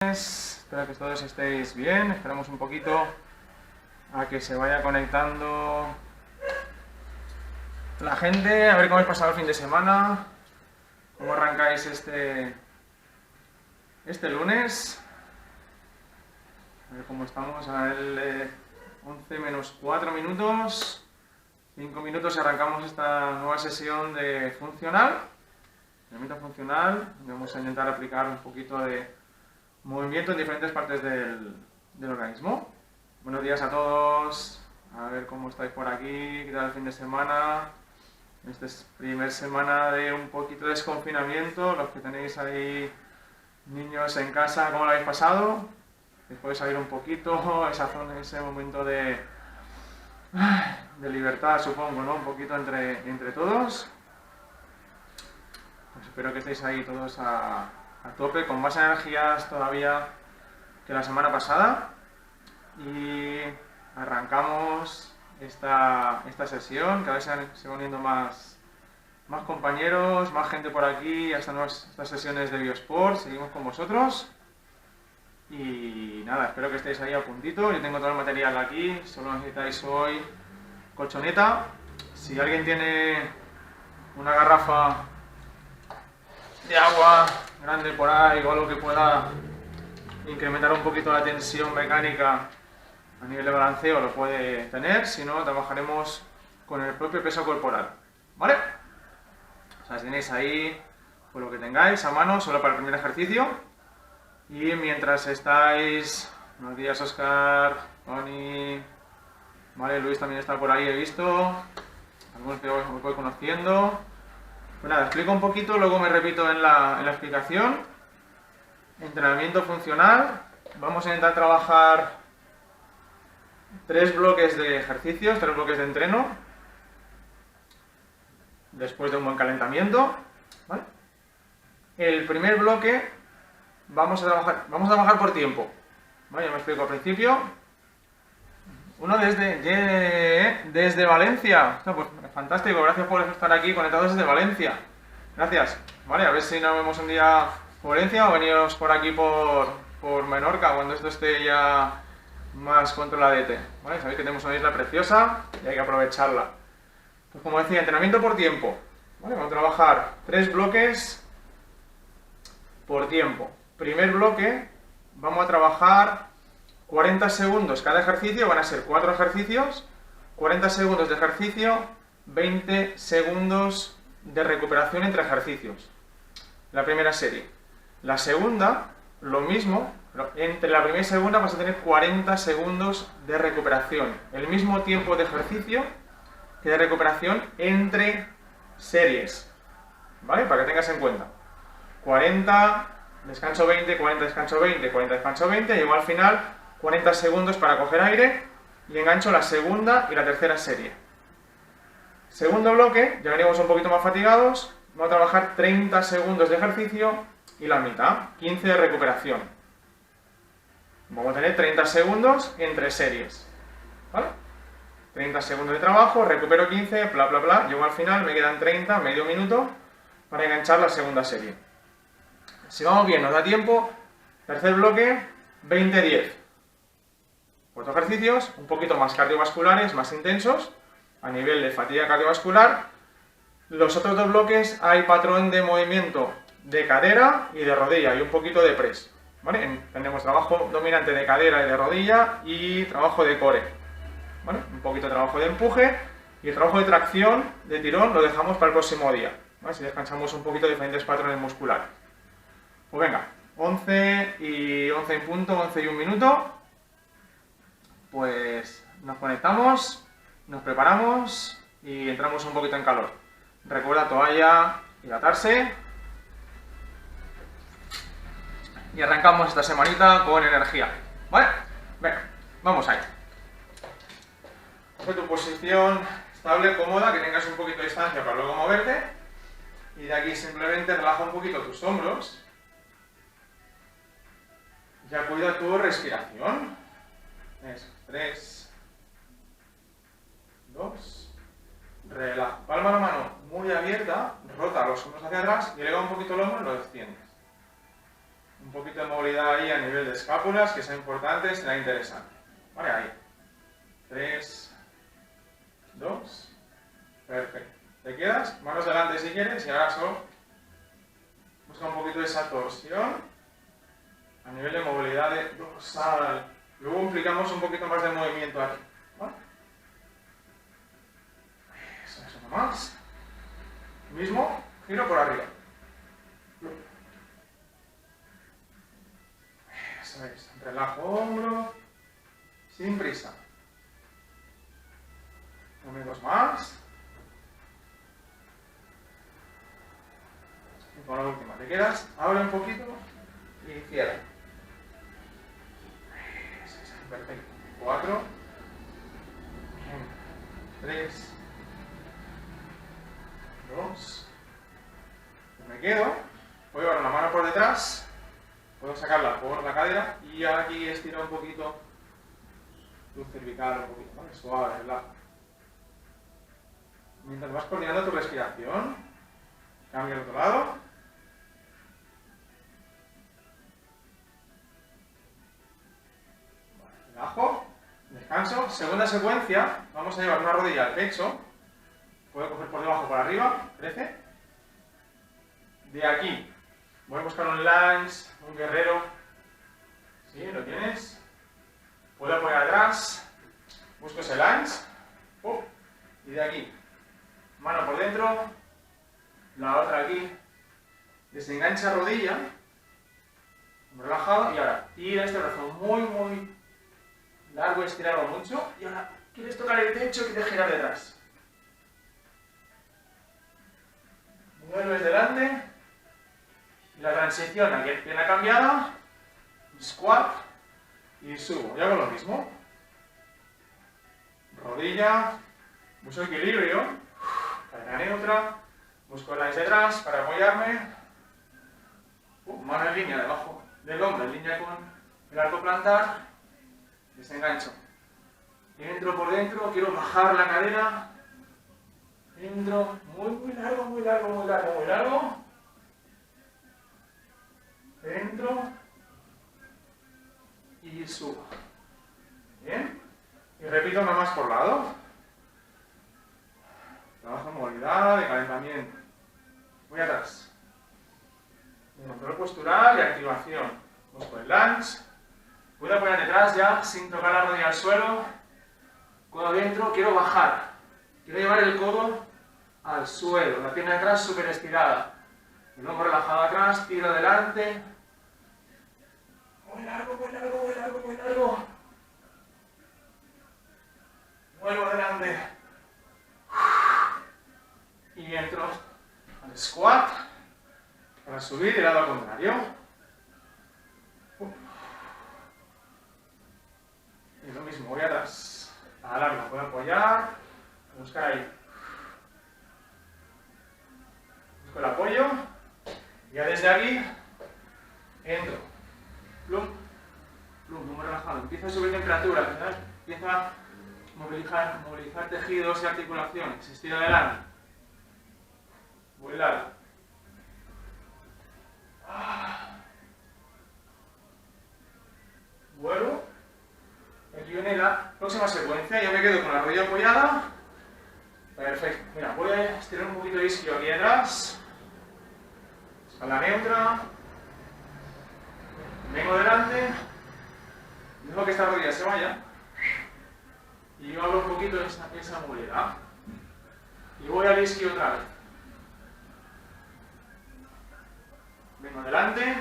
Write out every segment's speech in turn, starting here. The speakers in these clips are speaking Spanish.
Espero que todos estéis bien. Esperamos un poquito a que se vaya conectando la gente, a ver cómo habéis pasado el fin de semana, cómo arrancáis este lunes. A ver cómo estamos a el 11 menos 4 minutos, 5 minutos y arrancamos esta nueva sesión de funcional, entrenamiento funcional, donde vamos a intentar aplicar un poquito de movimiento en diferentes partes del organismo. Buenos días a todos, a ver cómo estáis por aquí, qué tal el fin de semana. Esta es primera semana de un poquito de desconfinamiento, los que tenéis ahí niños en casa, ¿cómo lo habéis pasado? Después salir un poquito, ese momento de libertad, supongo, ¿no? Un poquito entre todos. Pues espero que estéis ahí todos a tope, con más energías todavía que la semana pasada, y arrancamos esta sesión. Cada vez se van uniendo más compañeros, más gente por aquí a estas sesiones de Biosport. Seguimos con vosotros y nada, espero que estéis ahí a puntito. Yo tengo todo el material aquí, solo necesitáis hoy colchoneta. Si alguien tiene una garrafa de agua grande por ahí o algo que pueda incrementar un poquito la tensión mecánica a nivel de balanceo, lo puede tener. Si no, trabajaremos con el propio peso corporal, ¿vale? O sea, tenéis ahí pues lo que tengáis a mano, solo para el primer ejercicio. Y mientras estáis, buenos días Oscar, Tony, vale, Luis también está por ahí, he visto, algunos que os voy conociendo. Pues nada, explico un poquito, luego me repito en la explicación. Entrenamiento funcional. Vamos a intentar trabajar 3 bloques de ejercicios, 3 bloques de entreno, después de un buen calentamiento, ¿vale? El primer bloque vamos a trabajar por tiempo, ¿vale? Ya me explico al principio. Uno desde Valencia. Pues fantástico, gracias por estar aquí conectados desde Valencia. Gracias. Vale, a ver si nos vemos un día por Valencia o veniros por aquí por Menorca cuando esto esté ya más controladete. ¿Vale? Sabéis que tenemos una isla preciosa y hay que aprovecharla. Pues como decía, entrenamiento por tiempo. ¿Vale? Vamos a trabajar 3 bloques por tiempo. Primer bloque, vamos a trabajar 40 segundos cada ejercicio, van a ser 4 ejercicios, 40 segundos de ejercicio, 20 segundos de recuperación entre ejercicios. La primera serie. La segunda, lo mismo, pero entre la primera y segunda vas a tener 40 segundos de recuperación. El mismo tiempo de ejercicio que de recuperación entre series, ¿vale? Para que tengas en cuenta. 40, descanso 20, 40, descanso 20, 40, descanso 20, y al final 40 segundos para coger aire y engancho la segunda y la tercera serie. Segundo bloque, ya venimos un poquito más fatigados, vamos a trabajar 30 segundos de ejercicio y la mitad, 15 de recuperación. Vamos a tener 30 segundos entre series, ¿vale? 30 segundos de trabajo, recupero 15, bla bla bla, llego al final, me quedan 30, medio minuto para enganchar la segunda serie. Si vamos bien, nos da tiempo. Tercer bloque, 20-10. 4 ejercicios, un poquito más cardiovasculares, más intensos, a nivel de fatiga cardiovascular. Los otros 2 bloques hay patrón de movimiento de cadera y de rodilla y un poquito de press, ¿vale? Tenemos trabajo dominante de cadera y de rodilla y trabajo de core, ¿vale? Un poquito de trabajo de empuje, y el trabajo de tracción, de tirón, lo dejamos para el próximo día, ¿vale? Si descansamos un poquito de diferentes patrones musculares. Pues venga, 11 en punto, 11 y 1 minuto. Pues nos conectamos, nos preparamos y entramos un poquito en calor. Recuerda toalla, hidratarse. Y arrancamos esta semanita con energía, ¿vale? Venga, vamos ahí. Coge tu posición estable, cómoda, que tengas un poquito de distancia para luego moverte. Y de aquí simplemente relaja un poquito tus hombros. Ya cuida tu respiración. Eso, 3, 2, relaja. Palma la mano muy abierta, rota los hombros hacia atrás y eleva un poquito el hombro y lo extiendes. Un poquito de movilidad ahí a nivel de escápulas, que son importantes, será interesante. Vale, ahí. 3, 2, perfecto. Te quedas, manos delante si quieres, y ahora solo busca un poquito de esa torsión a nivel de movilidad de dorsal. Luego implicamos un poquito más de movimiento aquí. ¿Vale? Eso es uno más. Mismo, giro por arriba. Eso es, relajo hombro, sin prisa. Unos más. Y con la última, te quedas, abre un poquito y cierra. Eso es, perfecto. 4, 3, 2. Me quedo, voy a llevar una mano por detrás, puedo sacarla por la cadera y aquí estiro un poquito tu cervical, un poquito, ¿vale? Suave, relaja. Mientras vas coordinando tu respiración, cambia al otro lado. Vale, relajo, descanso. Segunda secuencia, vamos a llevar una rodilla al pecho. Puedo coger por debajo, por arriba, crece. De aquí, voy a buscar un lunge, un guerrero. ¿Sí? ¿Lo tienes? Puedo apoyar atrás, busco ese lunge. Y de aquí, mano por dentro, la otra aquí. Desengancha rodilla, relajado, y ahora tira este brazo muy largo, estirarlo mucho. Y ahora, ¿quieres tocar el techo que te giras detrás? Vuelves delante. La transición aquí, pierna cambiada, squat y subo. Y hago lo mismo. Rodilla, busco equilibrio, cadera neutra, busco el lunge detrás para apoyarme. Mano en línea debajo del hombro, en línea con el arco plantar, desengancho. Entro por dentro, quiero bajar la cadera. Entro, muy largo. Entro y subo. Bien. Y repito nada más por lado. Trabajo en movilidad, de calentamiento. Voy atrás. Control postural y activación. Busco el lunge. Voy a poner detrás ya sin tocar la rodilla al suelo. Codo dentro, quiero bajar. Quiero llevar el codo al suelo. La pierna de atrás súper estirada. El hombro relajado atrás, tiro adelante. Muy largo. Vuelvo adelante. Y entro al squat para subir y lado contrario. Y lo mismo, voy atrás. Alargo, puedo apoyar, buscar ahí. Busco el apoyo. Ya desde aquí entro. Plum, muy relajado. Empiezo a subir temperatura, ¿verdad? Empiezo a movilizar tejidos y articulaciones. Estiro adelante. Voy largo. Vuelvo. Aquí viene la próxima secuencia. Ya me quedo con la rodilla apoyada. Perfecto. Mira, voy a estirar un poquito el isquio aquí atrás. Espalda neutra. Vengo delante. Dejo que esta rodilla se vaya. Y yo abro un poquito esa movilidad. Y voy al isquio otra vez. Vengo delante.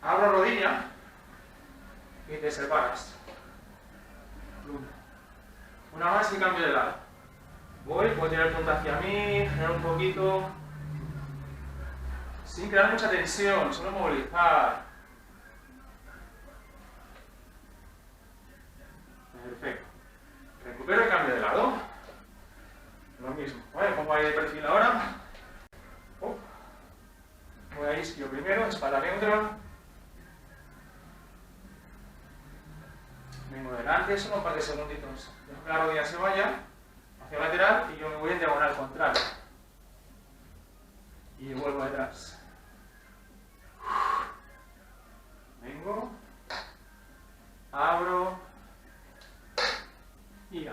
Abro rodilla. Y te separas. Una más y cambio de lado. Puedo tirar el punto hacia mí, girar un poquito. Sin crear mucha tensión, solo movilizar. Perfecto. Recupero y cambio de lado. Lo mismo. Vale, pongo ahí de perfil ahora. Voy a isquio primero, espalda neutra. Vengo delante, solo un par de segunditos. Dejo que la rodilla se vaya hacia lateral y yo me voy en diagonal contrario. Y vuelvo detrás.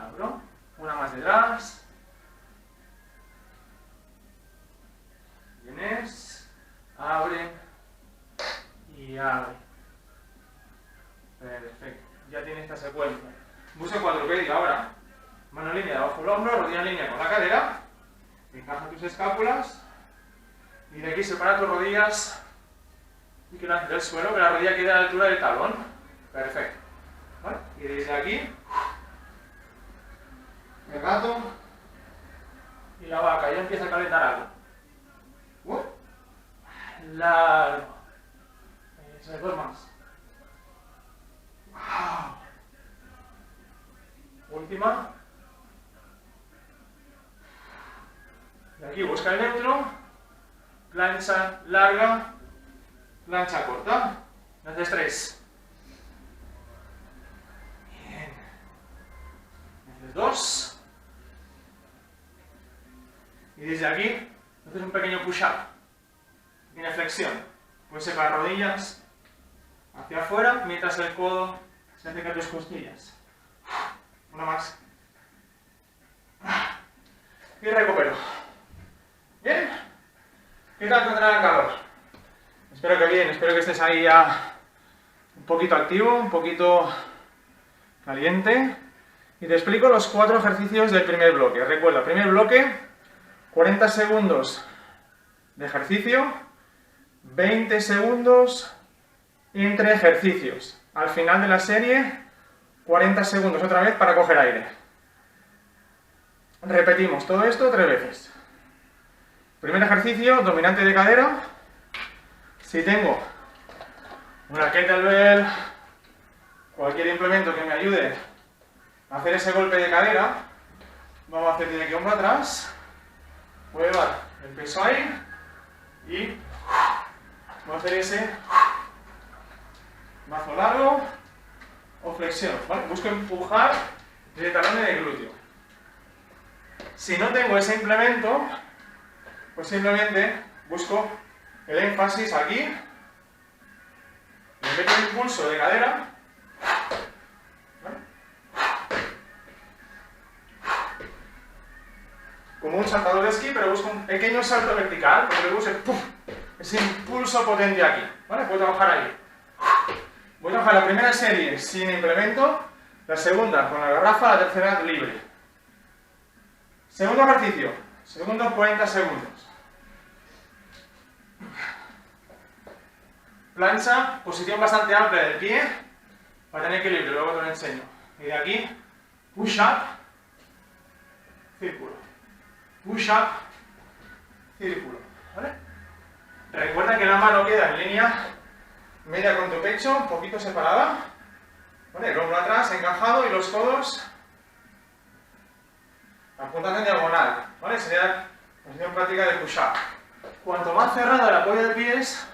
abro. Una más detrás. Vienes, abre y abre. Perfecto. Ya tiene esta secuencia. Busto cuadrúpedo ahora. Mano en línea debajo del hombro, rodilla en línea con la cadera. Encaja tus escápulas. Y de aquí separa tus rodillas y que del suelo, que la rodilla quede a la altura del talón. Perfecto. ¿Vale? Y desde aquí, el gato y la vaca. Ya empieza a calentar algo. Largo. Eso es, dos más. Wow. Última. De aquí busca el neutro. Plancha larga. Plancha corta. Haces 3. Bien. Haces 2. Y desde aquí haces un pequeño push-up. Pequeña flexión. Puede ser para rodillas hacia afuera, mientras el codo se acerca a tus costillas. Una más. Y recupero. ¿Bien? ¿Qué tal contra el calor? Espero que bien, espero que estés ahí ya un poquito activo, un poquito caliente. Y te explico los 4 ejercicios del primer bloque. Recuerda, primer bloque, 40 segundos de ejercicio, 20 segundos entre ejercicios. Al final de la serie, 40 segundos otra vez para coger aire. Repetimos todo esto 3 veces. Primer ejercicio, dominante de cadera. Si tengo una kettlebell, cualquier implemento que me ayude a hacer ese golpe de cadera, vamos a hacer de aquí hombro atrás. Voy a llevar el peso ahí y voy a hacer ese brazo largo o flexión, ¿vale? Busco empujar desde el talón en el glúteo. Si no tengo ese implemento, pues simplemente busco el énfasis aquí, me meto el impulso de cadera, ¿vale? Como un saltador de esquí, pero busco un pequeño salto vertical, porque busco ese impulso potente aquí, ¿vale? Puedo trabajar ahí. Voy a trabajar la primera serie sin implemento, la segunda con la garrafa, la tercera libre. Segundo ejercicio, segundo 40 segundos. Plancha, posición bastante amplia del pie, para tener equilibrio, luego te lo enseño. Y de aquí, push up, círculo. Push up, círculo. ¿Vale? Recuerda que la mano queda en línea media con tu pecho, un poquito separada. ¿Vale? El hombro atrás, encajado, y los codos apuntando en diagonal. ¿Vale? Sería la posición práctica de push up. Cuanto más cerrada el apoyo de pies,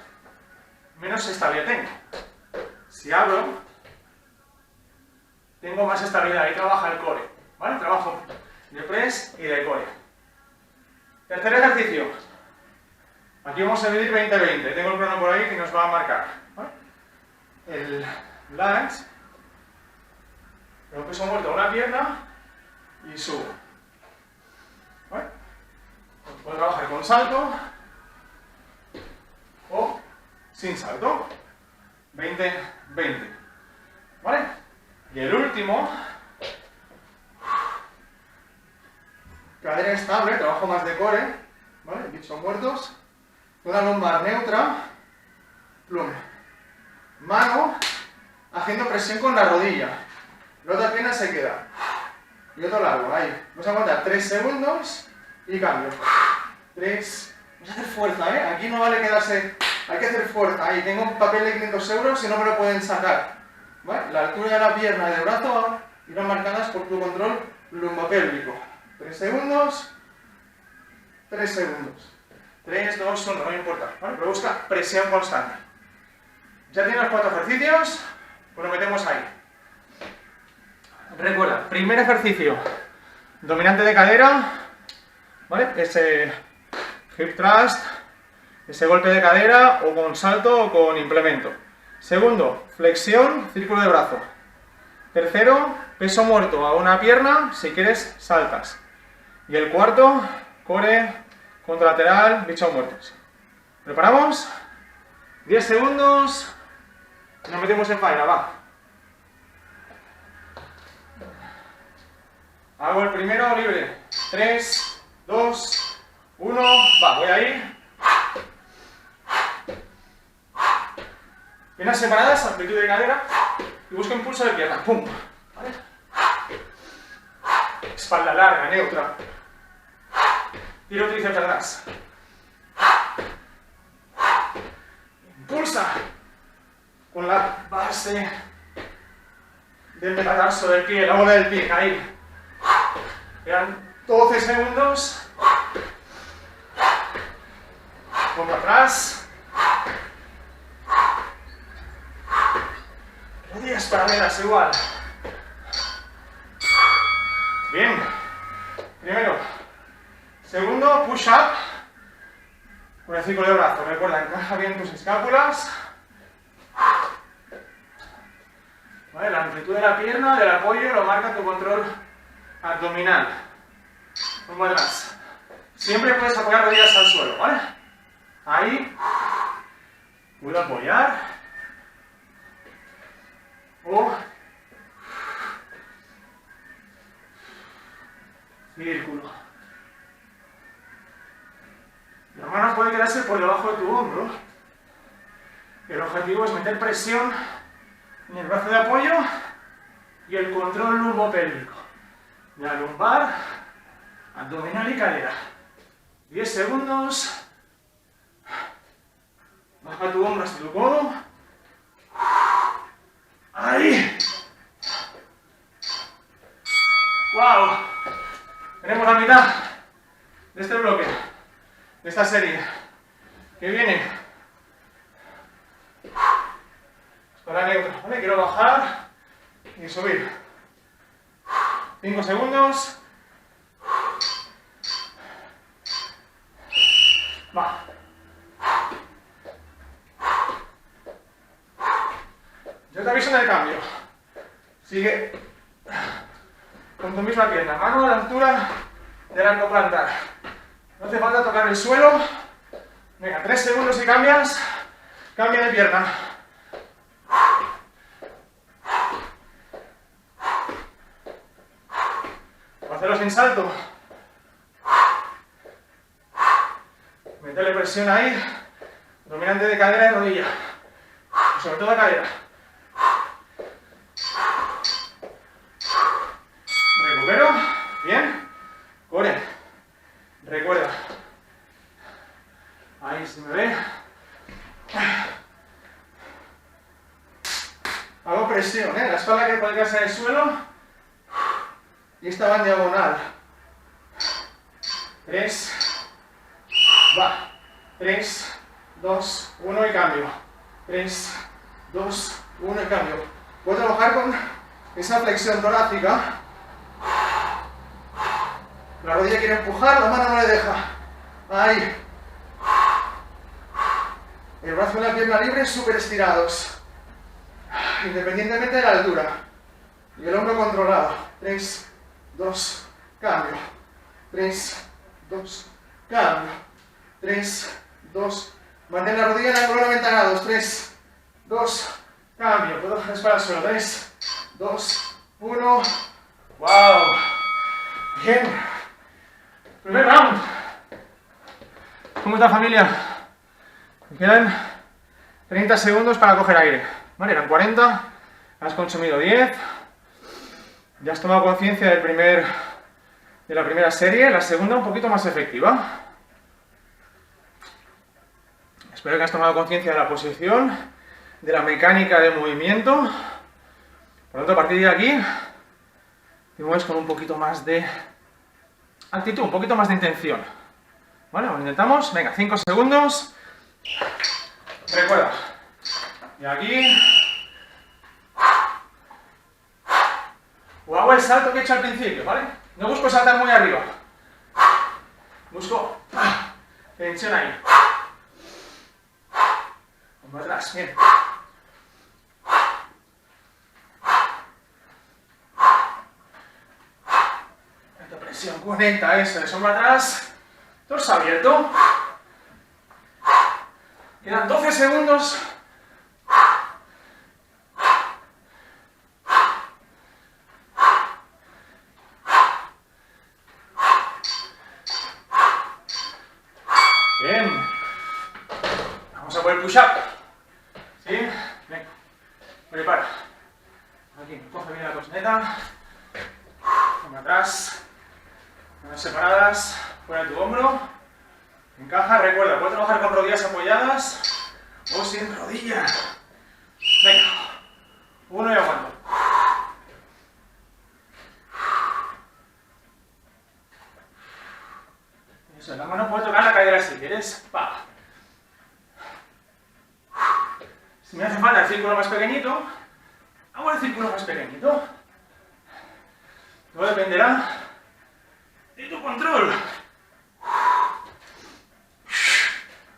menos estabilidad tengo. Si abro, tengo más estabilidad. Ahí trabaja el core. ¿Vale? Trabajo de press y de core. Tercer ejercicio. Aquí vamos a dividir 20-20. Tengo el crono por ahí que nos va a marcar. ¿Vale? El lunge. Tengo peso muerto a una pierna y subo. ¿Vale? Puedo trabajar con salto o sin salto. 20-20. ¿Vale? Y el último, cadera estable, trabajo más de core, ¿vale? Bichos muertos. Una lumbar neutra, pluma. Mano haciendo presión con la rodilla. La otra pierna se queda. Y otro largo, ahí. Vamos a aguantar 3 segundos y cambio. 3. Vamos a hacer fuerza, ¿eh? Aquí no vale quedarse. Hay que hacer fuerza. Ahí tengo un papel de 500 euros y no me lo pueden sacar. ¿Vale? La altura de la pierna y del brazo irán marcadas por tu control lumbopélvico. 3 segundos. 3 segundos. 3, 2, 1, no me importa. ¿Vale? Pero busca presión constante. Ya tienes los 4 ejercicios, pues lo metemos ahí. Recuerda, primer ejercicio, dominante de cadera, ¿vale? Ese hip thrust, ese golpe de cadera, o con salto o con implemento. Segundo, flexión, círculo de brazo. Tercero, peso muerto a una pierna, si quieres saltas. Y el cuarto, core, contralateral, bichos muertos. ¿Preparamos? 10 segundos. Y nos metemos en faena, va. Hago el primero libre. 3, 2, 1, va, voy ahí. Piernas separadas, amplitud de cadera y busco impulso de pierna. ¡Pum! ¿Vale? Espalda larga, neutra. Tiro tríceps atrás. Impulsa con la base del metatarso del pie, la bola del pie, ahí. Quedan 12 segundos. Pongo atrás. Rodillas paralelas igual. Bien. Primero. Segundo, push up. Con el círculo de brazos. Recuerda, encaja bien tus escápulas. ¿Vale? La amplitud de la pierna, del apoyo, lo marca tu control abdominal. Pongo atrás. Siempre puedes apoyar rodillas al suelo, ¿vale? Ahí. Puedo apoyar. O círculo. La mano puede quedarse por debajo de tu hombro. El objetivo es meter presión en el brazo de apoyo y el control lumbopélvico. La lumbar, abdominal y cadera. 10 segundos. Baja tu hombro hasta tu codo. ¡Ahí! ¡Wow! Tenemos la mitad de este bloque, de esta serie. Que viene. Espalda neutra, ¿vale? Quiero bajar y subir. 5 segundos. Va. Yo te aviso en el cambio. Sigue con tu misma pierna, mano a la altura del arco plantar. No hace falta tocar el suelo. Venga, 3 segundos y cambias. Cambia de pierna. Puedo hacerlo sin salto. Meterle presión ahí. Dominante de cadera y rodilla. Sobre todo cadera. Recupero. Bien. Core. Recuerda. Ahí se me ve. Hago presión, la espalda que puede quedarse en el suelo. Y esta va en diagonal. 3. Va. 3, 2, 1 y cambio. 3, 2, 1 y cambio. Voy a trabajar con esa flexión torácica. La rodilla quiere empujar, la mano no le deja. Ahí. El brazo y la pierna libre súper estirados. Independientemente de la altura. Y el hombro controlado. 3, 2, cambio. 3, 2, cambio. 3, 2, mantén la rodilla en ángulo 90 grados. 3, 2, cambio. Puedo dejar para el suelo. 3, 2, 1. ¡Wow! Bien. Primer round. ¿Cómo está, familia? Me quedan 30 segundos para coger aire. Vale, eran 40. Has consumido 10. Ya has tomado conciencia de la primera serie. La segunda un poquito más efectiva. Espero que has tomado conciencia de la posición, de la mecánica de movimiento. Por lo tanto, a partir de aquí, te mueves con un poquito más de actitud, un poquito más de intención. Vale, lo intentamos. Venga, 5 segundos. Recuerda. Y aquí. O hago el salto que he hecho al principio, ¿vale? No busco saltar muy arriba. Busco tensión ahí. Vamos atrás, bien. Tensión, conecta, eso, de sombra atrás, torso abierto. Quedan 12 segundos. Bien. Vamos a por el push-up. ¿Sí? Venga. Prepara. Aquí, coge bien la colchoneta. Toma atrás. Manos separadas. Fuera de tu hombro. Encaja. Recuerda, puedes trabajar con rodillas apoyadas o sin rodillas. Venga. Uno y aguanto. Eso, la mano puede tocar la cadera si quieres. Pa. Si me hace falta el círculo más pequeñito, hago el círculo más pequeñito. Todo dependerá de tu control.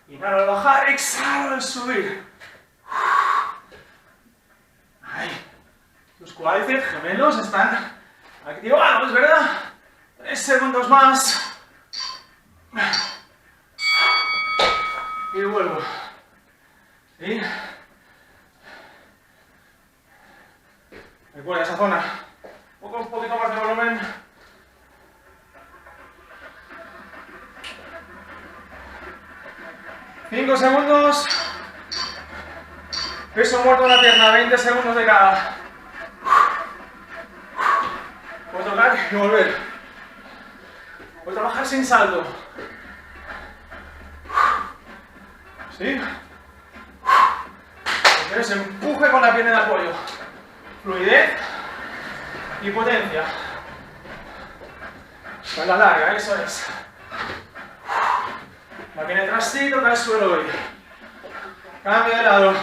Inhalo al bajar, exhalo al subir. Ahí. Tus cuádriceps gemelos están activados, ¿verdad? 3 segundos más. Y vuelvo. ¿Sí? Recuerda esa zona. Un poquito más de volumen. Cinco segundos. Peso muerto en la pierna, 20 segundos de cada. Puedo tocar y volver. Puedo trabajar sin salto. ¿Sí? Entonces empuje con la pierna de apoyo. Fluidez y potencia. Espalda larga, eso es. La pierna atrás sí, toca el suelo hoy. Cambio de lado.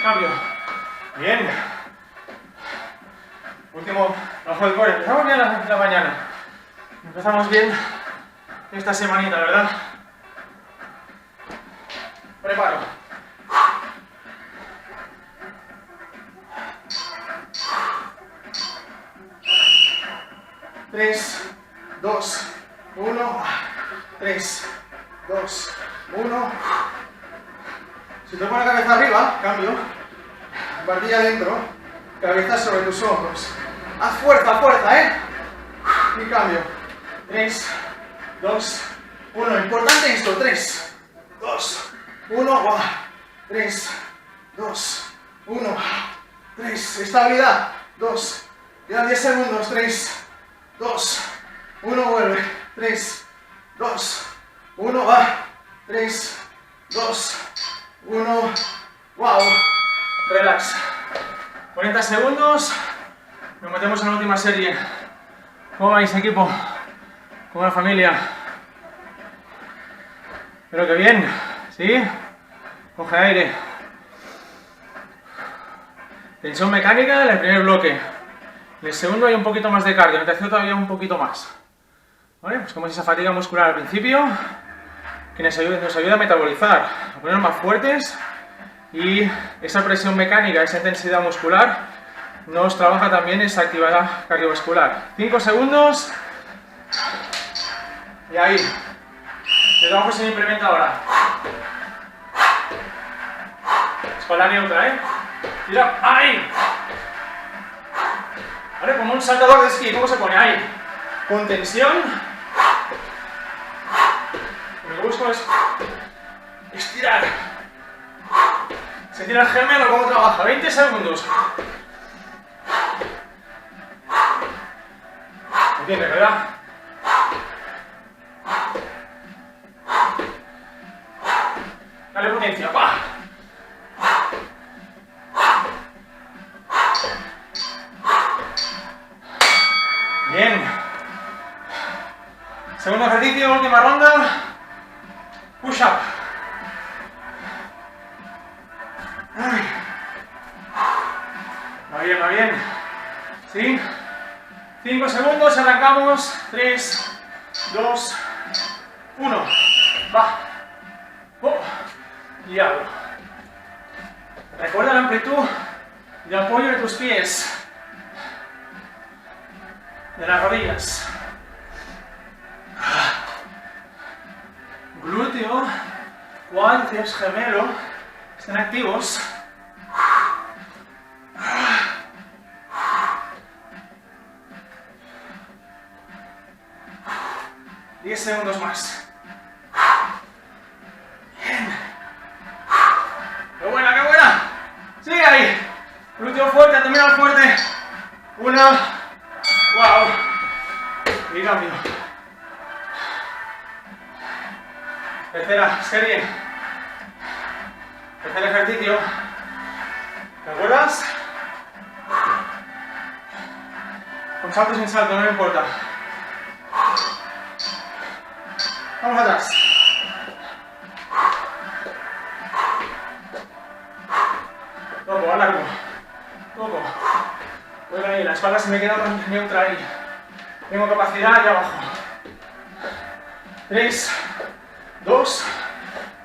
Cambio. Bien. Último trabajo del core. Empezamos bien la mañana. Empezamos bien esta semanita, ¿verdad? Preparo. Tres, dos, uno. 3, 2, 1. Si te pones la cabeza arriba, cambio. Barbilla adentro, cabeza sobre tus hombros. Haz fuerza, fuerza, ¿eh? Y cambio. 3, 2, 1. Importante esto. 3, 2, 1. 3, 2, 1. 3. Estabilidad. 2. Quedan 10 segundos. 3, 2, 1. Vuelve. 3, 2, 1. Va. 3, 2, 1. Wow. Relax. 40 segundos. Nos metemos en la última serie. ¿Cómo vais, equipo? ¿Cómo va la familia? Espero que bien. ¿Sí? Coge aire. Tensión mecánica en el primer bloque. En el segundo hay un poquito más de cardio. En el tercero todavía un poquito más. ¿Vale? Pues como es esa fatiga muscular al principio, que nos ayuda a metabolizar, a ponernos más fuertes, y esa presión mecánica, esa intensidad muscular, nos trabaja también esa actividad cardiovascular. 5 segundos. Y ahí. El trabajo se implementa ahora. Espalda neutra, ¿eh? Tira. ¡Ahí! ¿Vale? Como un saltador de esquí. ¿Cómo se pone? Ahí. Con tensión. Lo que busco es estirar. Se tira el gemelo, ¿cómo trabaja? 20 segundos. ¿Entiendes, verdad? Dale potencia, ¡pa! Bien. Segundo ejercicio, última ronda. Push up. Va bien, va bien. ¿Sí? 5 segundos, arrancamos. 3, 2, 1. Va. Y abro. Recuerda la amplitud de apoyo de tus pies, de las rodillas. Glúteo, cuádriceps, gemelo, estén activos. 10 segundos más. Bien. ¡Qué buena, qué buena! ¡Sigue ahí! Glúteo fuerte, abdominal fuerte. Una. ¡Wow! Y cambio. Tercera serie. Tercer ejercicio. ¿Te acuerdas? Con salto sin salto, no me importa. Vamos atrás. Toco, alargo. Toco. Voy ahí, la espalda se me queda neutra ahí. Tengo capacidad ahí abajo. 3, 2,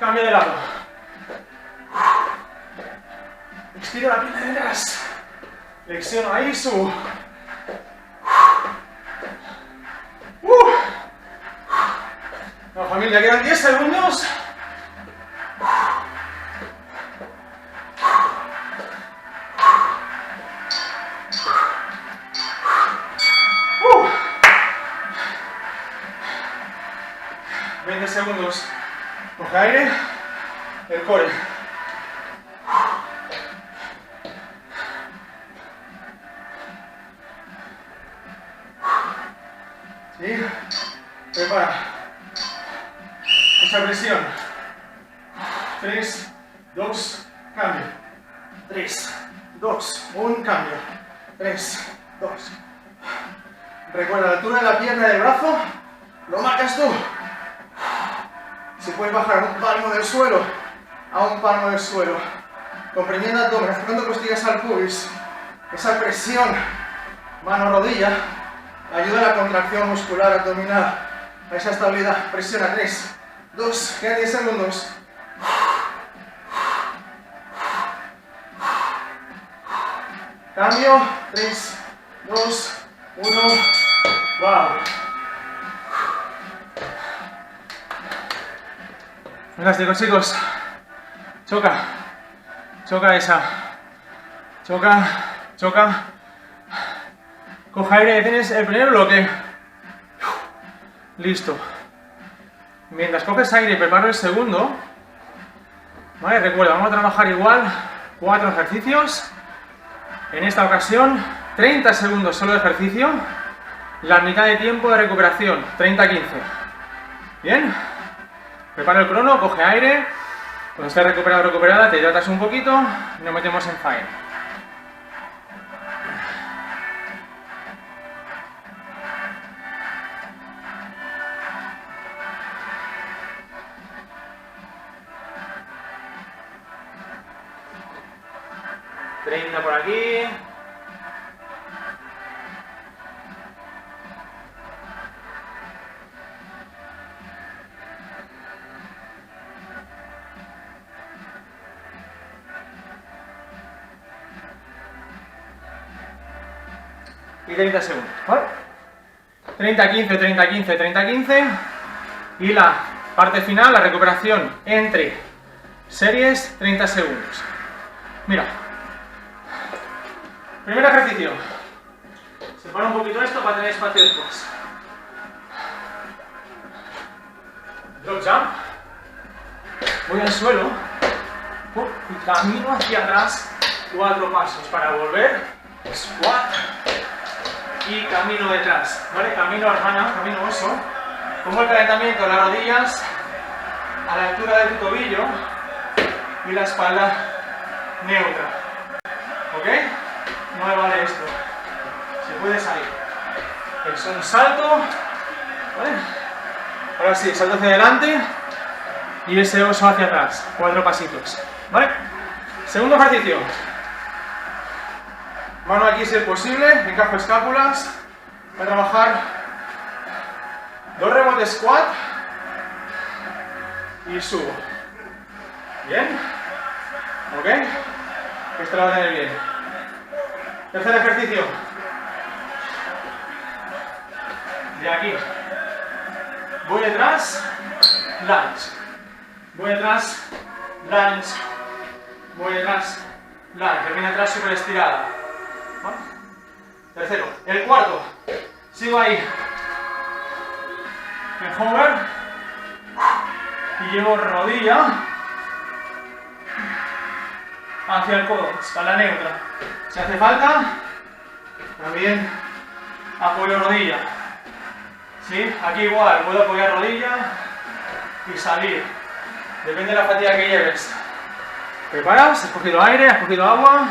cambio de lado. Estiro la pierna de atrás. Flexiono ahí, subo. No, familia, quedan 10 segundos. ¡Uh! 20 segundos. Coge aire. El core. ¿Sí? Prepara. Esa presión. 3, 2, cambio. 3, 2, un cambio. 3, 2. Recuerda, la altura de la pierna y del brazo lo marcas tú. Si puedes bajar un palmo del suelo a un palmo del suelo, comprimiendo abdomen, acercando costillas al pubis, esa presión mano-rodilla ayuda a la contracción muscular abdominal, a esa estabilidad. Presiona. 3, 2, quedan 10 segundos. Cambio. 3, 2, 1. Wow. Fantástico, chicos. Choca. Choca esa. Choca. Choca. Coja aire, tienes el primer bloque. Listo. Mientras coges aire y preparo el segundo. Vale, recuerda, vamos a trabajar igual 4 ejercicios. En esta ocasión, 30 segundos solo de ejercicio. La mitad de tiempo de recuperación, 30-15. ¿Bien? Prepara el crono, coge aire. Cuando estés recuperado o recuperada, te hidratas un poquito y nos metemos en faena. Por aquí. Y 30 segundos, ¿vale? 30-15, 30-15, 30-15. Y la parte final, la recuperación entre series, 30 segundos. Mira. Primer ejercicio. Separa un poquito esto para tener espacio después. Drop jump. Voy al suelo. Y camino hacia atrás 4 pasos para volver. Squat. Y camino detrás. ¿Vale? Camino hermana, camino oso. Pongo el calentamiento de las rodillas a la altura de tu tobillo y la espalda neutra. ¿Ok? No me vale esto. Se puede salir. Es un salto. ¿Vale? Ahora sí, salto hacia adelante y ese oso hacia atrás. 4 pasitos. ¿Vale? Segundo ejercicio. Mano aquí si es posible. Encajo escápulas. Voy a trabajar 2 rebotes squat y subo. Bien. Ok. Esto lo va a tener bien. Tercer ejercicio. De aquí. Voy detrás. Lunge. Voy detrás. Lunge. Voy detrás. Lunge. Que viene atrás súper estirada. ¿Vale? Tercero. El cuarto. Sigo ahí. En hover. Y llevo rodilla hacia el codo, espalda neutra. Si hace falta, también apoyo rodilla. ¿Sí? Aquí igual, puedo apoyar rodilla y salir. Depende de la fatiga que lleves. ¿Preparas? ¿Has cogido aire? ¿Has cogido agua?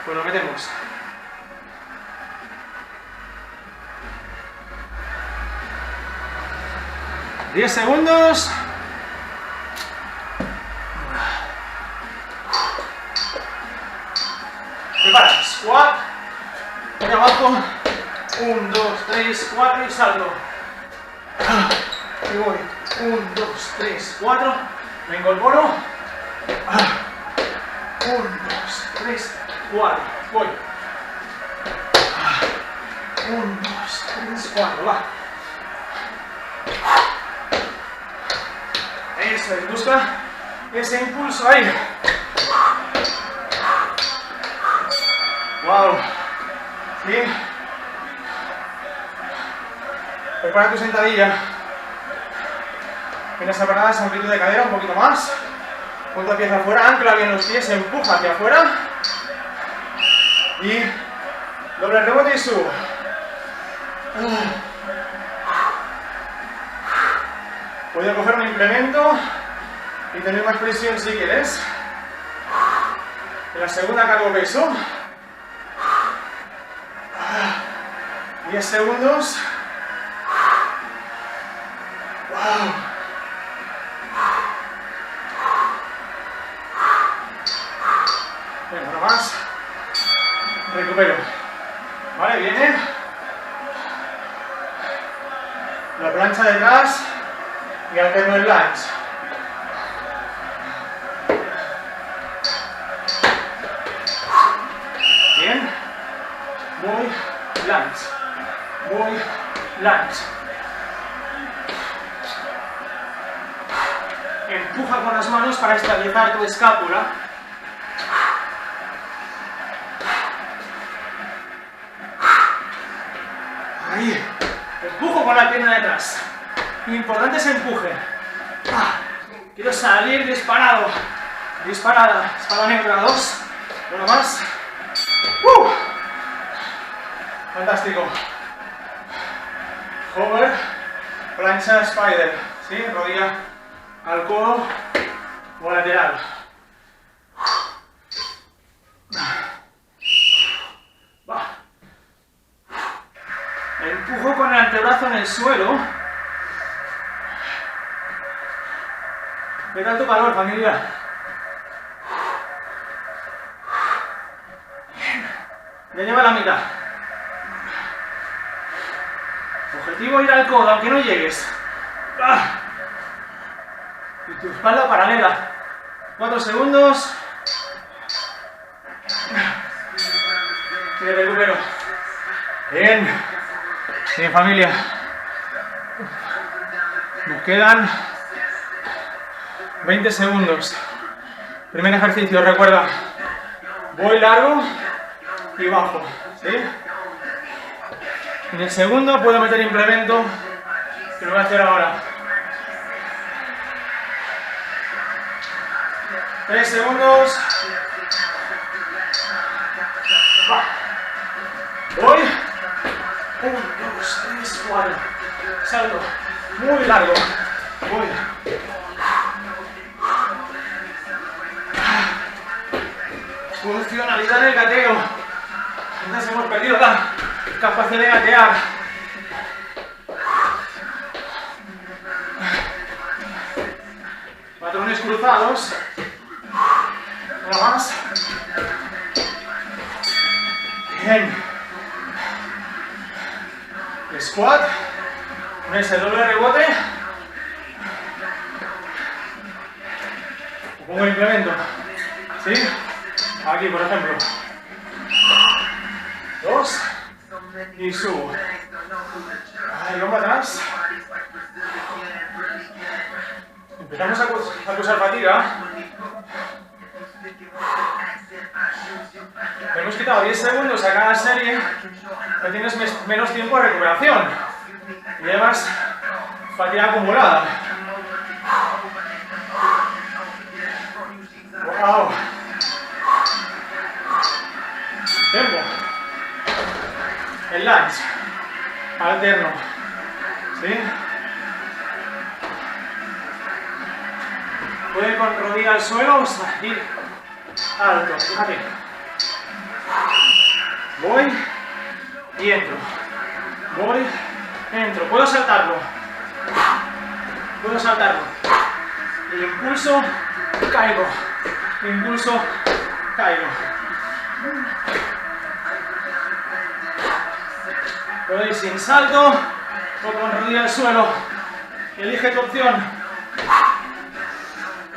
Pues lo metemos. $10 segundos. Prepara, squat, por abajo, 1, 2, 3, 4 y salto. Y voy, 1, 2, 3, 4, me incorporo. 1, 2, 3, 4, voy. 1, 2, 3, 4, va. Eso es, busca ese impulso ahí. Wow. ¿Sí? Prepara tu sentadilla. En esa parada, esa amplitud de cadera, un poquito más. Punta pies afuera, ancla bien los pies, empuja hacia afuera. Y doble rebote y subo. Puedo coger un implemento y tener más presión si quieres. En la segunda cargo peso. 10 segundos. Wow. Venga, uno más. Recupero. Vale, viene. La plancha detrás y alterno el lunge. Bien. Voy, lunge. Voy, lunge. Empuja con las manos para estabilizar tu escápula. Ahí. Empujo con la pierna detrás. Importante ese empuje. Quiero salir disparado. Disparada. Espalda neutra. 2. Uno más. Fantástico. Hover. Plancha spider. ¿Sí? Rodilla al codo o lateral. Va. Empujo con el antebrazo en el suelo. ¿Qué tal tu calor, familia? Ya lleva la mitad. Objetivo ir al codo, aunque no llegues. Y tu espalda paralela. 4 segundos. Y recupero. Bien. Bien, familia. Nos quedan 20 segundos. Primer ejercicio, recuerda. Voy largo y bajo. ¿Sí? En el segundo puedo meter implemento, que lo voy a hacer ahora. 3 segundos. Va. Voy. 1, 2, 3, 4. Salto. Muy largo. Voy. Funcionalidad en el gateo. Entonces hemos perdido la capacidad de gatear. Patrones cruzados. Una más. Bien. Squat. Con ese doble rebote. Pongo el implemento. ¿Sí? Aquí, por ejemplo. 2. Y subo. Ahí, hombro atrás. Empezamos a acusar fatiga. Hemos quitado 10 segundos a cada serie. Ya tienes menos tiempo de recuperación. Y llevas fatiga acumulada. Wow. Tiempo. El lunge. Alterno. ¿Sí? Puede con rodilla al suelo o salir alto. Fíjate. Voy y entro. Voy, entro. Puedo saltarlo. Puedo saltarlo. Impulso, caigo. Impulso, caigo. Puedo ir sin salto o con rodilla al suelo. Elige tu opción.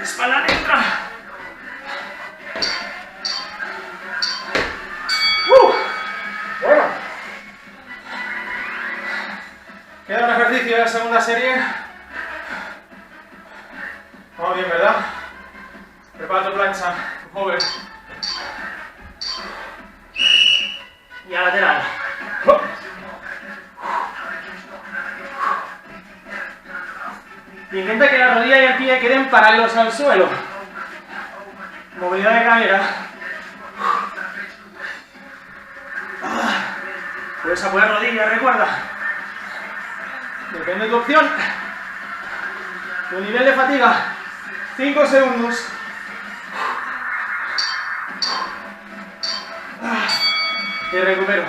Espalda negra. Bueno. Queda un ejercicio de la segunda serie. Vamos bien, ¿verdad? Prepara tu plancha, over. Y a lateral. Intenta que la rodilla y el pie queden paralelos al suelo. Movilidad de cadera. Puedes apoyar rodillas, recuerda. Depende de tu opción. Tu nivel de fatiga. 5 segundos. Y recupero.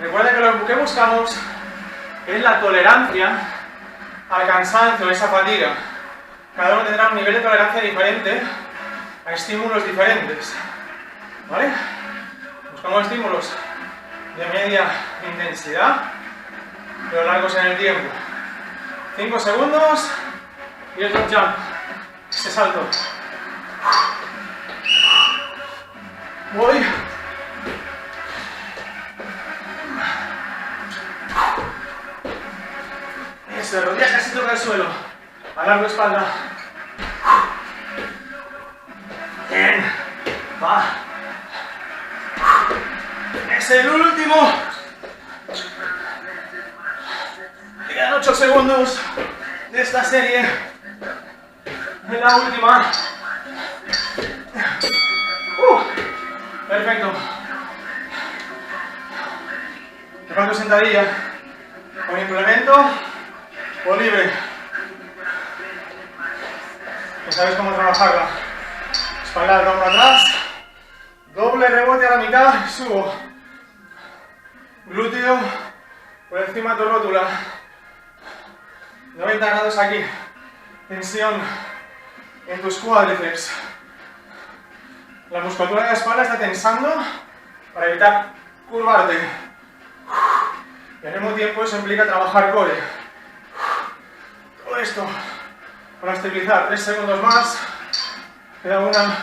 Recuerda que lo que buscamos es la tolerancia al cansancio, esa fatiga. Cada uno tendrá un nivel de tolerancia diferente a estímulos diferentes. ¿Vale? Buscamos estímulos de media intensidad, pero largos en el tiempo. 5 segundos y el drop jump. Ese salto. Voy. Eso, rodillas casi toca el suelo. Alargo espalda. Bien. Va. Es el último. Te quedan 8 segundos de esta serie. Es la última. Perfecto. Prepara tu sentadilla con implemento o libre. Ya sabes cómo trabajarla. Espalda al hombro atrás. Doble rebote a la mitad. Subo. Glúteo por encima de tu rótula. 90 grados aquí. Tensión en tus cuádriceps. La musculatura de la espalda está tensando para evitar curvarte. Y al mismo tiempo eso implica trabajar core. Todo esto para estabilizar. 3 segundos más. Queda una.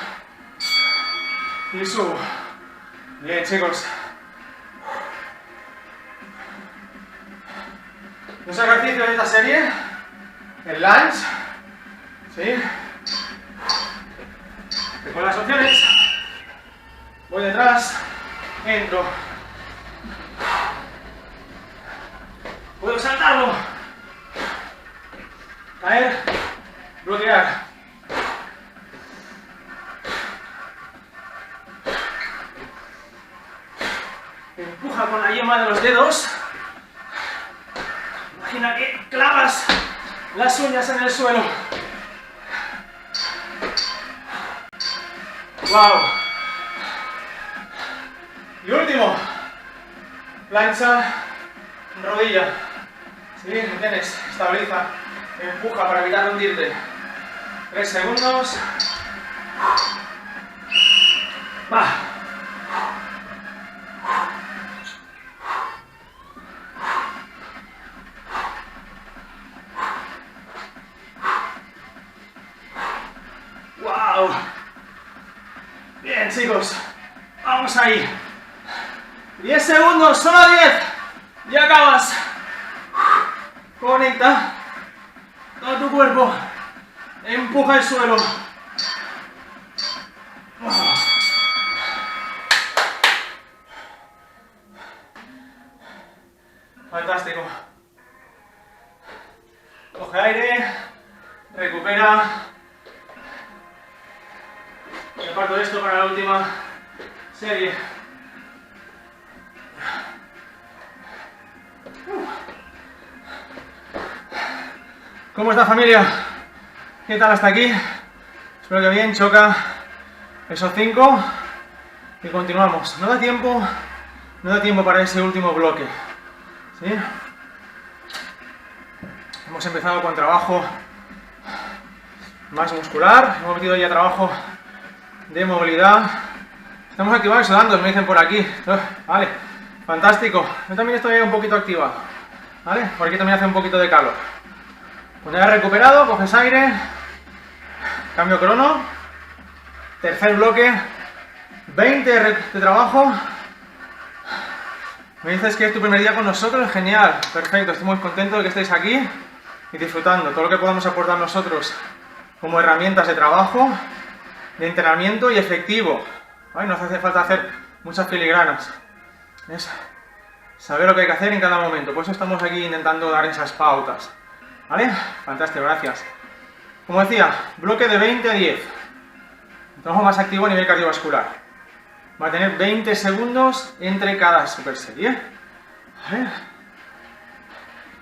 Y subo. Bien, chicos. Los ejercicios de esta serie. El lunge. ¿Sí? Con las opciones. Voy detrás. Entro. Puedo saltarlo. Caer. Bloquear. Empuja con la yema de los dedos. Imagina que clavas las uñas en el suelo. Wow. Y último. Plancha, rodilla. ¿Sí? ¿Entiendes? Estabiliza. Empuja para evitar hundirte. 3 segundos. Va. ahí. 10 segundos, solo 10. Y acabas. Conecta todo tu cuerpo. Empuja el suelo. Fantástico. Coge aire. Recupera. Reparto esto para la última serie. ¿Cómo está, familia? ¿Qué tal hasta aquí? Espero que bien. Choca esos 5 y continuamos. No da tiempo para ese último bloque. ¿Sí? Hemos empezado con trabajo más muscular, hemos metido ya trabajo de movilidad. Estamos activados y sudando, me dicen por aquí. Vale, fantástico. Yo también estoy un poquito activado. ¿Vale? Por aquí también hace un poquito de calor. Cuando ya recuperado, coges aire. Cambio crono. Tercer bloque. 20 de trabajo. Me dices que es tu primer día con nosotros. Genial, perfecto. Estoy muy contento de que estéis aquí y disfrutando todo lo que podamos aportar nosotros como herramientas de trabajo, de entrenamiento y efectivo. ¿Vale? No hace falta hacer muchas filigranas. Es saber lo que hay que hacer en cada momento. Por eso estamos aquí intentando dar esas pautas. ¿Vale? Fantástico, gracias. Como decía, bloque de 20 a 10. Trabajo más activo a nivel cardiovascular. Va a tener 20 segundos entre cada super serie. ¿Vale?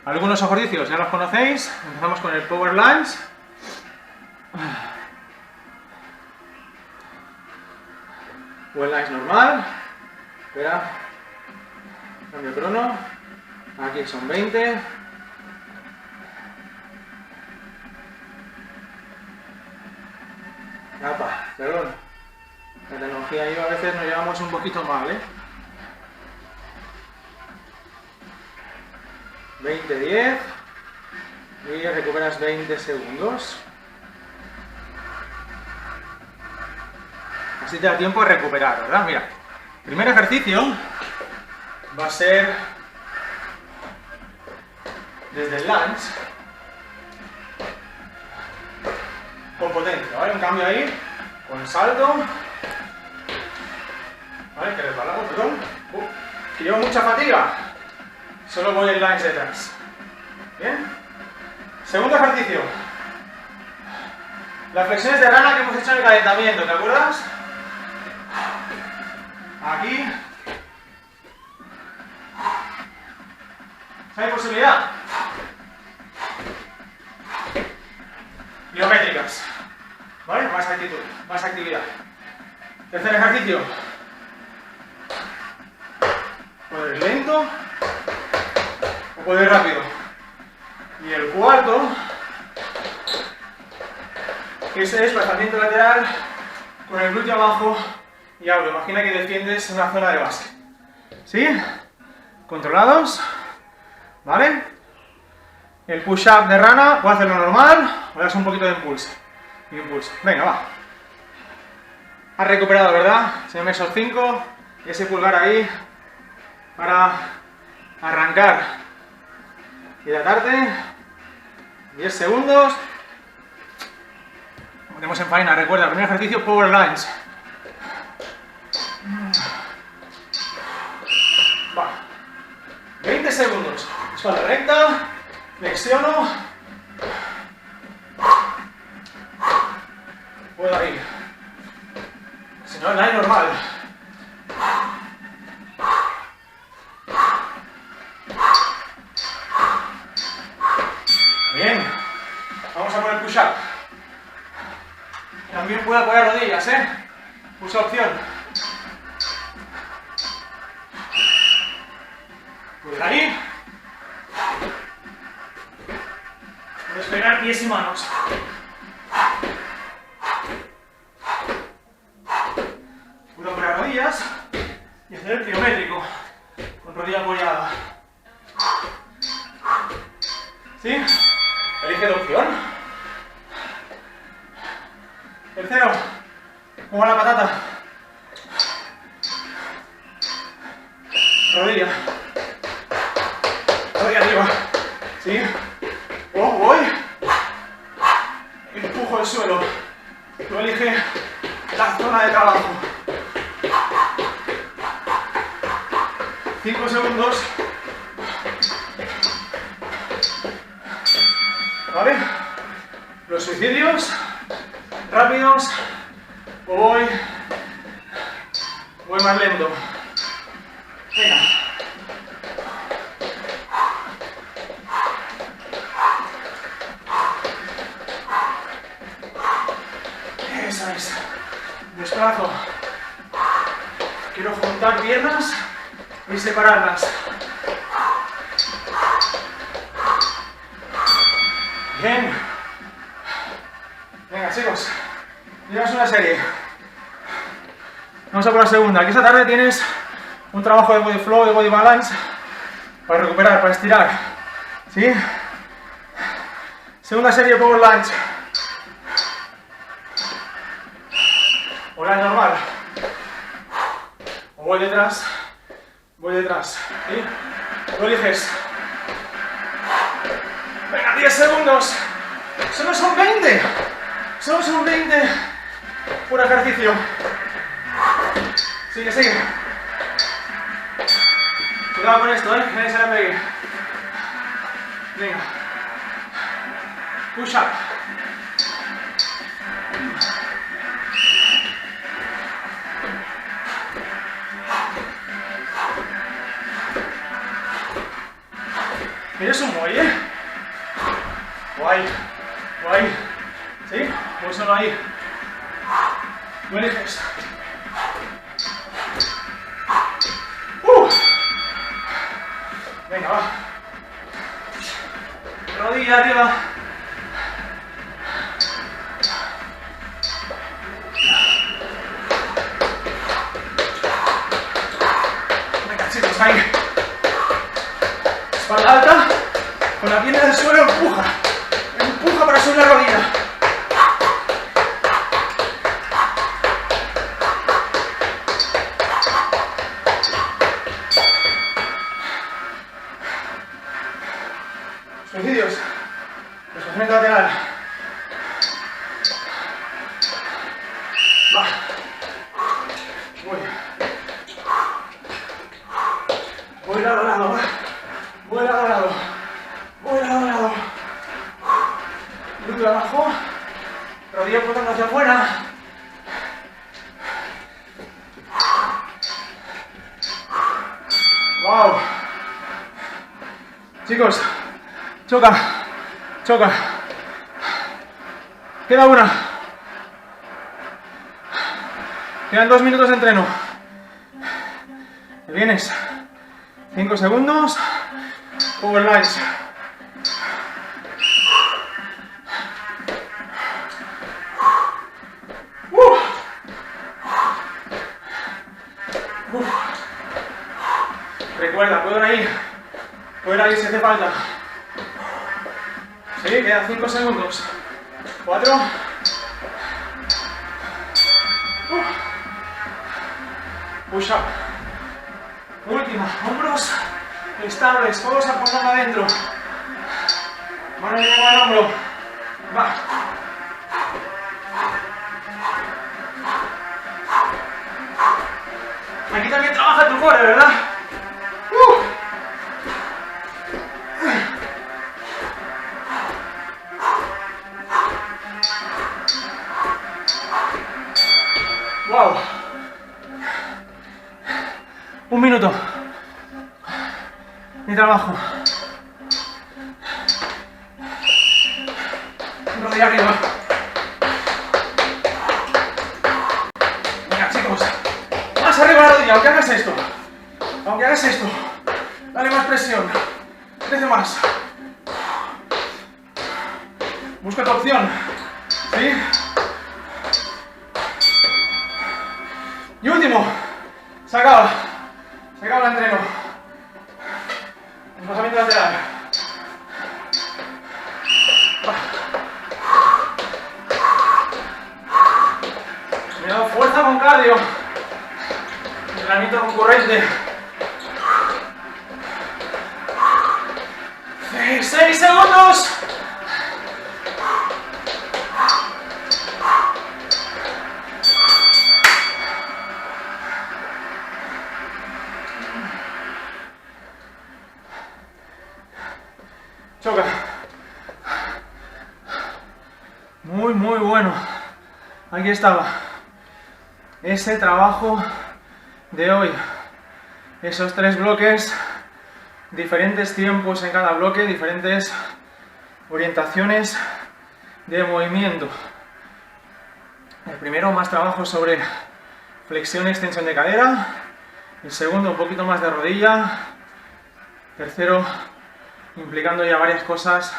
Algunos ejercicios ya los conocéis. Empezamos con el Power Lunge. O el lunge normal. Espera. Cambio crono. Aquí son 20. Perdón. La tecnología ahí a veces nos llevamos un poquito mal, ¿eh? 20, 10. Y recuperas 20 segundos. Así te da tiempo de recuperar, ¿verdad? Mira, el primer ejercicio va a ser desde el lunge con potencia, ¿vale? Un cambio ahí, con salto, ¿vale? Que resbalamos, perdón. Que llevo mucha fatiga, solo voy el lunge detrás. ¿Bien? Segundo ejercicio. Las flexiones de rana que hemos hecho en el calentamiento, ¿te acuerdas? Aquí. ¿Hay posibilidad? Biométricas. ¿Vale? Más actitud, más actividad. Tercer ejercicio. Puede ir lento o puede ir rápido. Y el cuarto, que es el desplazamiento lateral con el glúteo abajo y abro. Imagina que defiendes una zona de base. ¿Sí? Controlados. ¿Vale? El push-up de rana, puedo hacerlo normal o le das un poquito de impulso. Venga, va. Has recuperado, ¿verdad? Se me esos 5 y ese pulgar ahí para arrancar. Hidratarte. 10 segundos. Metemos en faena, recuerda, el primer ejercicio, Power Lunge. Va. 20 segundos. Espalda recta. Flexiono. Puedo ir. Si no, la normal. Bien. Vamos a poner push-up. También puedo apoyar rodillas, ¿eh? Usa opción. Puedes ahí. Despegar pies y manos. Puedo apoyar rodillas y hacer el pliométrico con rodilla apoyada. ¿Sí? Elige la opción. Tercero, como la patata. rodilla. Rodilla arriba. ¿Sí? Voy. Empujo el suelo. Tú elige la zona de trabajo. 5 segundos. ¿Vale? Los suicidios rápidos o voy más lento. Venga. Eso es. Desplazo. Quiero juntar piernas y separarlas. Bien. Venga, chicos. Llevas una serie. Vamos a por la segunda. Aquí esta tarde tienes un trabajo de body flow, de body balance para recuperar, para estirar. ¿Sí? Segunda serie de power lunge. O lunge normal. O voy detrás. ¿Sí? Lo eliges. Venga, 10 segundos. Solo son 20. Solo son 20. Puro ejercicio. Sigue. Cuidado con esto, que nadie se la pegue. Venga. Push up. ¿Eres un muelle? Guay. ¿Sí? Pues solo ahí. No eliges. Venga, va. Rodilla arriba. Venga, chicos, ahí. Espalda alta. Con la pierna del suelo empuja. Empuja para subir la rodilla. Suicidios. Desplazamiento lateral. Va. Voy lado a lado, va. Voy lado a lado. Glúteo abajo. Rodilla flotando hacia afuera. Wow. Chicos, choca. Queda una. Quedan 2 minutos de entreno. ¿Te vienes? 5 segundos. Power lunge. Recuerda, puedo ir si hace falta. Sí, quedan 5 segundos. 4. Push up. Última, hombros estables, todos apuntando adentro. Mano lleva al hombro. Va. Aquí también trabaja tu core, ¿verdad? Wow. 1 minuto. Mi trabajo. Rodilla arriba. Venga, chicos. Más arriba la rodilla, aunque hagas esto. Dale más presión. Crece más. Busca tu opción. ¿Sí? Y último. Se acaba el entreno. Desplazamiento lateral. Me he dado fuerza con cardio. Entrenamiento concurrente. Bien, 6 segundos. Choca. Muy, muy bueno. Aquí estaba. Ese trabajo de hoy. Esos 3 bloques, diferentes tiempos en cada bloque, diferentes orientaciones de movimiento. El primero, más trabajo sobre flexión y extensión de cadera. El segundo, un poquito más de rodilla. Tercero, implicando ya varias cosas,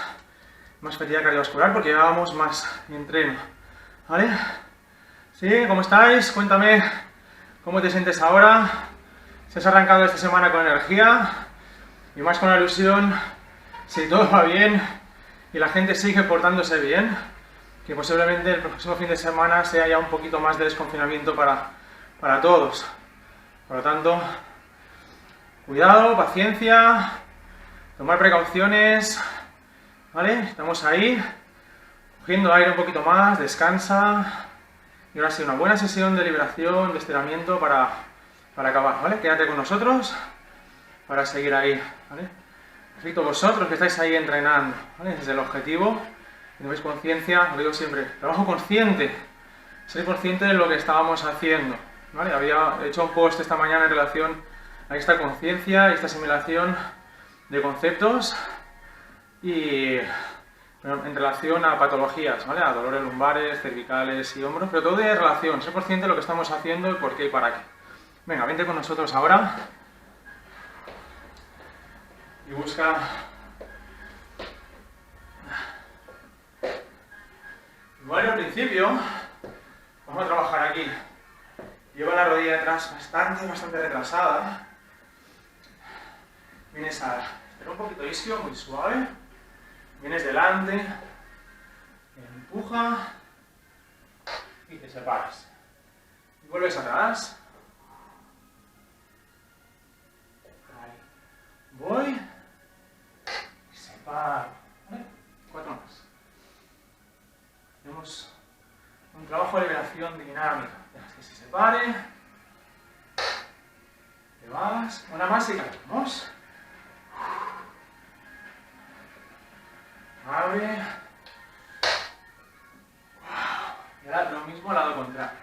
más fatiga cardiovascular, porque llevábamos más entreno. ¿Vale? ¿Sí? ¿Cómo estáis? Cuéntame cómo te sientes ahora. Si has arrancado esta semana con energía y más con la ilusión, si todo va bien y la gente sigue portándose bien, que posiblemente el próximo fin de semana sea ya un poquito más de desconfinamiento para todos. Por lo tanto, cuidado, paciencia, tomar precauciones, ¿vale? Estamos ahí, cogiendo aire un poquito más, descansa. Y ahora sí, una buena sesión de liberación, de estiramiento para acabar, ¿vale? Quédate con nosotros para seguir ahí, ¿vale? Perfecto, vosotros que estáis ahí entrenando, ¿vale? Desde el objetivo, que tenéis conciencia, lo digo siempre, trabajo consciente, ser consciente de lo que estábamos haciendo, ¿vale? Había hecho un post esta mañana en relación a esta conciencia y esta asimilación de conceptos y en relación a patologías, ¿vale? A dolores lumbares, cervicales y hombros, pero todo de relación, ser consciente de lo que estamos haciendo y por qué y para qué. Venga, vente con nosotros ahora y busca igual al principio vamos a trabajar aquí. Lleva la rodilla detrás bastante retrasada. Vienes a hacer un poquito isquio, muy suave. Vienes delante, empuja y te separas. Y vuelves atrás. Ahí. Voy y separo. ¿Vale? 4 más. Tenemos un trabajo de liberación dinámica. Dejas que se separe. Te vas. Una más y cambiamos. Abre. Y ahora lo mismo al lado contrario.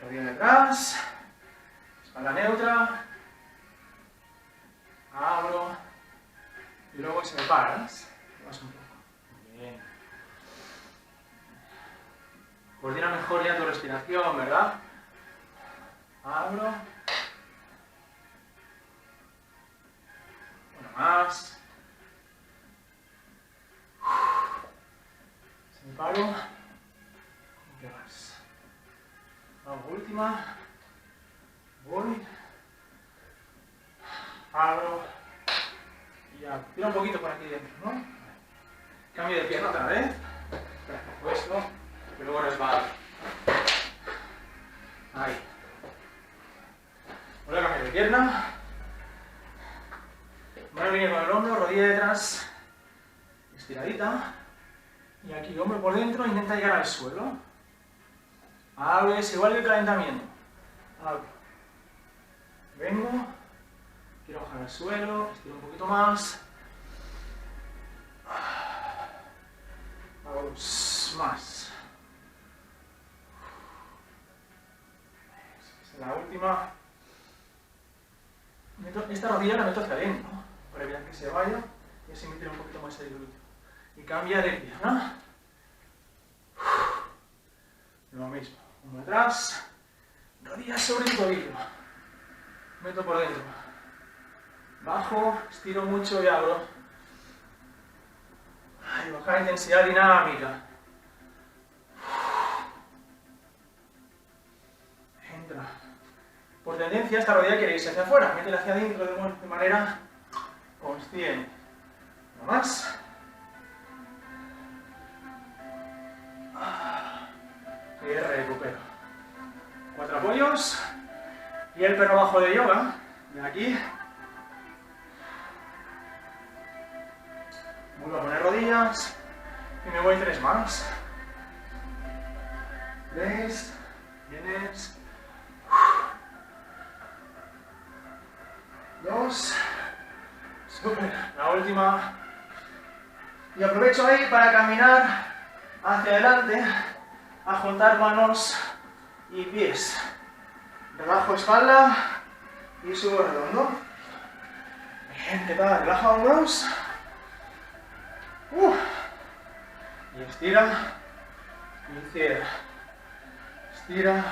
Rodilla detrás. Espalda neutra. Abro. Y luego separas. Vas un poco. Bien. Coordina mejor ya tu respiración, ¿verdad? Abro. Más. Separo. ¿Qué más? Vamos, última. Voy. Abro. Y ya. Tira un poquito por aquí dentro, ¿no? Cambio de pierna otra vez. Puesto. Y luego resbalo. Ahí. Vuelvo a cambiar de pierna. Mano viene con el hombro, rodilla detrás, estiradita. Y aquí, hombro por dentro, intenta llegar al suelo. Abres, igual que el calentamiento. Abro. Vengo. Quiero bajar al suelo, estiro un poquito más. Vamos, más. Esta es la última. Esta rodilla la meto hacia adentro, para evitar que se vaya y así meter un poquito más el glúteo. Y cambia de pierna. Lo mismo, uno atrás, rodillas sobre el tobillo. Meto por dentro. Bajo, estiro mucho y abro. Y bajar intensidad dinámica. Entra. Por tendencia, esta rodilla quiere irse hacia afuera. Métela hacia adentro de manera consciente. Uno más. Y recupero. 4 apoyos. Y el perro bajo de yoga. De aquí. Vuelvo a poner rodillas y me voy 3 más. 3, vienes. 2, super, la última. Y aprovecho ahí para caminar hacia adelante, a juntar manos y pies. Relajo espalda y subo redondo. Bien, ¿qué tal? Relaja hombros. Y estira y cierra. Estira,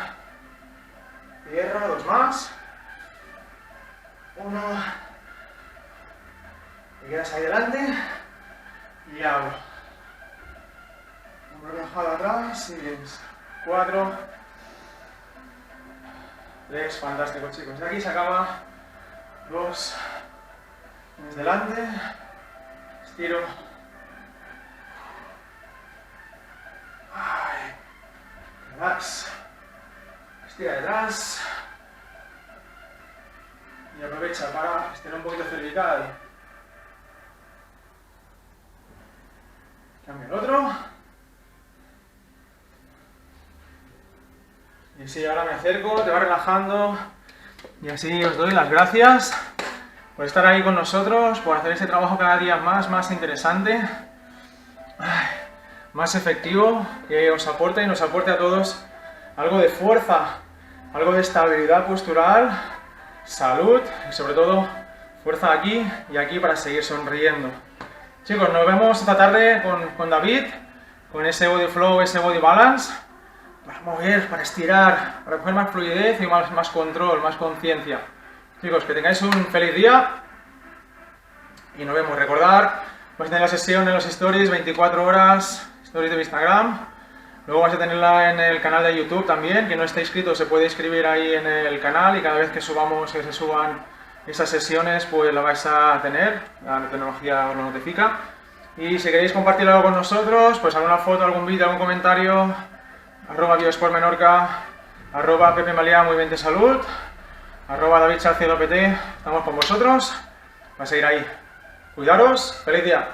cierra, 2 más. 1. Te quedas ahí delante y abro. Hombro relajado atrás y vienes. 4. 3, fantástico chicos. Y aquí se acaba. 2. Vienes delante. Estiro. Ay. Relax. Estira detrás. Y aprovecha para estirar un poquito cervical. Cambia el otro. Y así ahora me acerco, te va relajando. Y así os doy las gracias por estar ahí con nosotros, por hacer este trabajo cada día más interesante, más efectivo, que os aporte y nos aporte a todos algo de fuerza, algo de estabilidad postural, salud y sobre todo fuerza aquí y aquí para seguir sonriendo. Chicos, nos vemos esta tarde con David, con ese body flow, ese body balance, para mover, para estirar, para coger más fluidez y más control, más conciencia. Chicos, que tengáis un feliz día y nos vemos. Recordar, vais a tener la sesión en los stories, 24 horas, stories de Instagram. Luego vais a tenerla en el canal de YouTube también. Quien no esté inscrito se puede inscribir ahí en el canal y cada vez que se suban esas sesiones, pues la vais a tener, la tecnología os lo notifica. Y si queréis compartir algo con nosotros, pues alguna foto, algún vídeo, algún comentario, @biosportmenorca, @pepe muy bien de salud, @David Charcielopt, estamos con vosotros, va a seguir ahí. Cuidaros, feliz día.